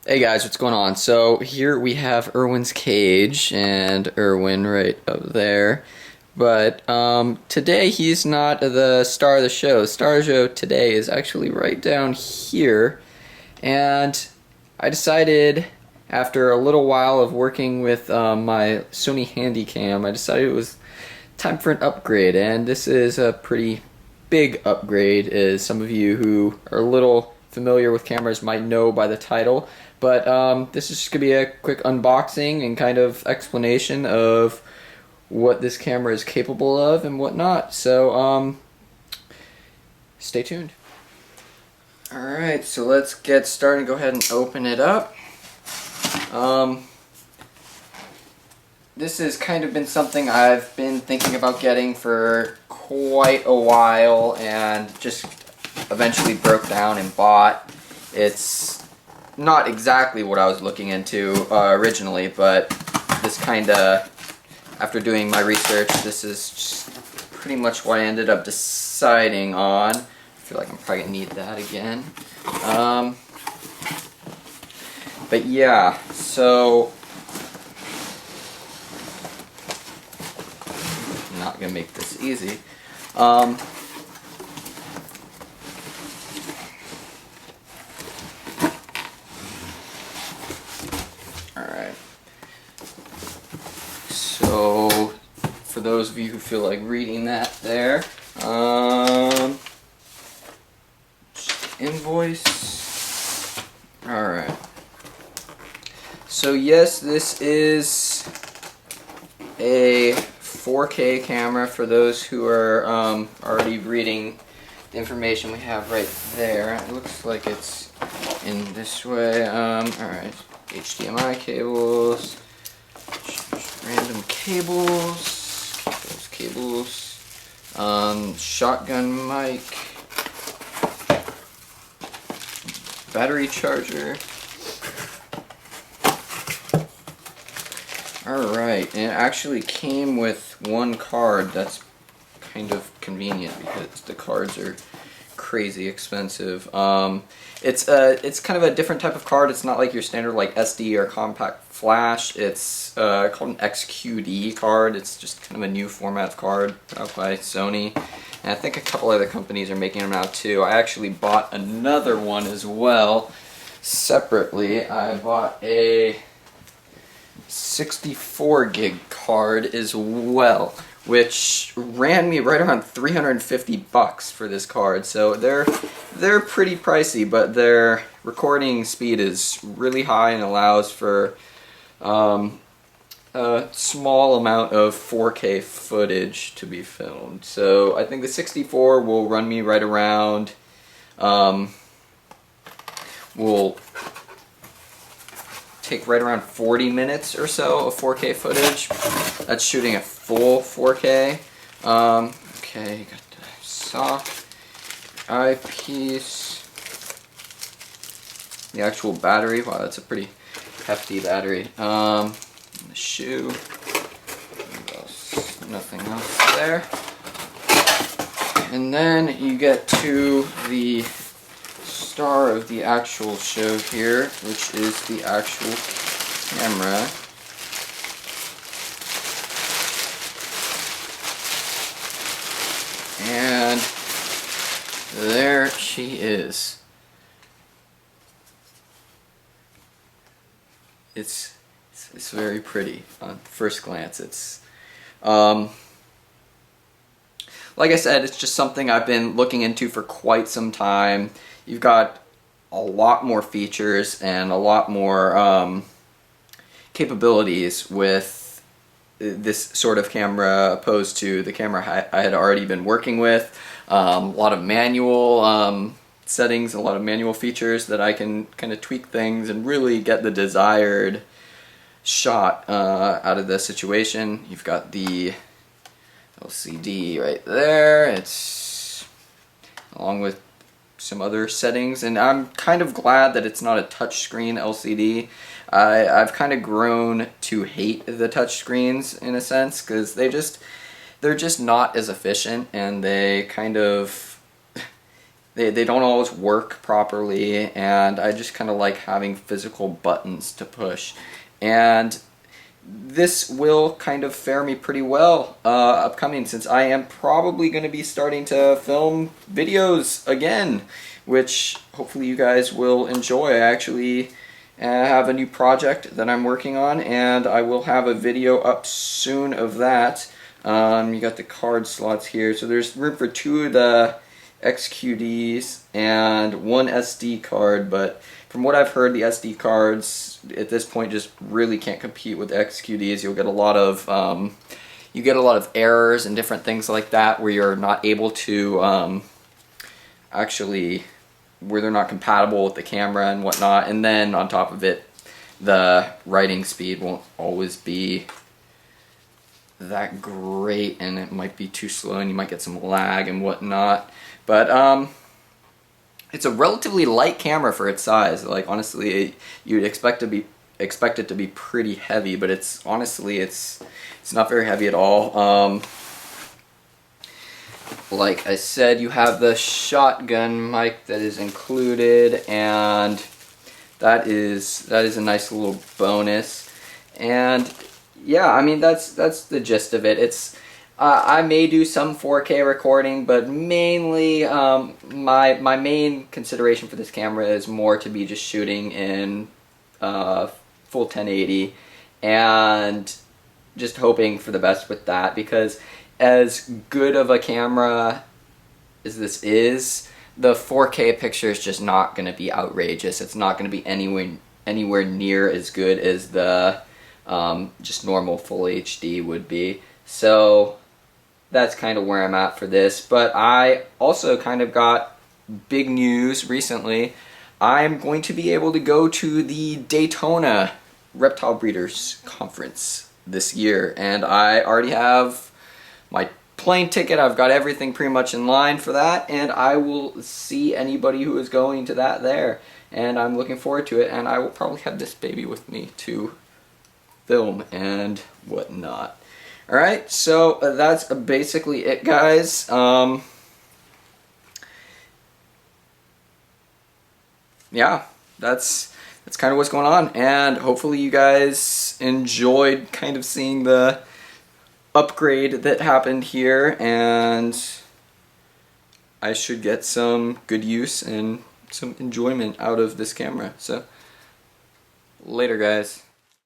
Hey guys, what's going on? So here we have Irwin's cage and Irwin right up there. But today he's not the star of the show. The star of the show today is actually right down here. And I decided after a little while of working with my Sony Handycam, I decided it was time for an upgrade. And this is a pretty big upgrade, as some of you who are a little familiar with cameras might know by the title. But this is just going to be a quick unboxing and kind of explanation of what this camera is capable of and whatnot. So stay tuned. Alright, so let's get started. Go ahead and open it up. This has kind of been something I've been thinking about getting for quite a while and just eventually broke down and bought. It's not exactly what I was looking into originally, but this kind of, after doing my research, this is just pretty much what I ended up deciding on. I feel like I'm probably going to need that again. But yeah, so I'm not going to make this easy. Alright, so for those of you who feel like reading that there, invoice. Alright, so yes, this is a 4K camera for those who are already reading the information we have right there. It looks like it's in this way. Alright. HDMI cables, random cables, keep those cables, shotgun mic, battery charger. Alright, and it actually came with one card. That's kind of convenient because the cards are crazy expensive. It's kind of a different type of card. It's not like your standard like SD or compact flash. It's called an XQD card. It's just kind of a new format of card put out by Sony. And I think a couple other companies are making them now too. I actually bought another one as well separately. I bought a 64 gig card as well, which ran me right around $350 for this card. So they're pretty pricey, but their recording speed is really high and allows for a small amount of 4K footage to be filmed. So I think the 64 will run me right around, will take right around 40 minutes or so of 4K footage. That's shooting at full 4K. Okay, you got the sock, eyepiece, the actual battery. Wow, that's a pretty hefty battery. The shoe. Nothing else there. And then you get to the star of the actual show here, which is the actual camera. And there she is. It's very pretty on first glance. It's like I said, it's just something I've been looking into for quite some time. You've got a lot more features and a lot more capabilities with this sort of camera opposed to the camera I had already been working with. A lot of manual settings, a lot of manual features that I can kind of tweak things and really get the desired shot out of the situation. You've got the LCD right there. It's along with some other settings, and I'm kind of glad that it's not a touchscreen LCD. I've kind of grown to hate the touchscreens in a sense because they're just not as efficient, and they kind of they don't always work properly, and I just kind of like having physical buttons to push. And this will kind of fare me pretty well upcoming, since I am probably going to be starting to film videos again, which hopefully you guys will enjoy. I actually have a new project that I'm working on, and I will have a video up soon of that. You got the card slots here, so there's room for 2 of the XQDs and 1 SD card, but from what I've heard, the SD cards at this point just really can't compete with the XQDs. You'll get a lot of errors and different things like that where you're not able to where they're not compatible with the camera and whatnot. And then on top of it, the writing speed won't always be that great, and it might be too slow, and you might get some lag and whatnot. But it's a relatively light camera for its size. Like, honestly, you'd expect it to be pretty heavy, but it's honestly it's not very heavy at all. Like I said, you have the shotgun mic that is included, and that is a nice little bonus. And yeah, I mean, that's the gist of it. It's I may do some 4K recording, but mainly my main consideration for this camera is more to be just shooting in full 1080 and just hoping for the best with that, because as good of a camera as this is, the 4K picture is just not going to be outrageous. It's not going to be anywhere near as good as the just normal full HD would be. So that's kind of where I'm at for this. But I also kind of got big news recently. I'm going to be able to go to the Daytona Reptile Breeders Conference this year, and I already have my plane ticket. I've got everything pretty much in line for that, and I will see anybody who is going to that there, and I'm looking forward to it. And I will probably have this baby with me to film and whatnot. Alright, so that's basically it, guys. Yeah, that's kind of what's going on, and hopefully you guys enjoyed kind of seeing the upgrade that happened here, and I should get some good use and some enjoyment out of this camera. So later, guys.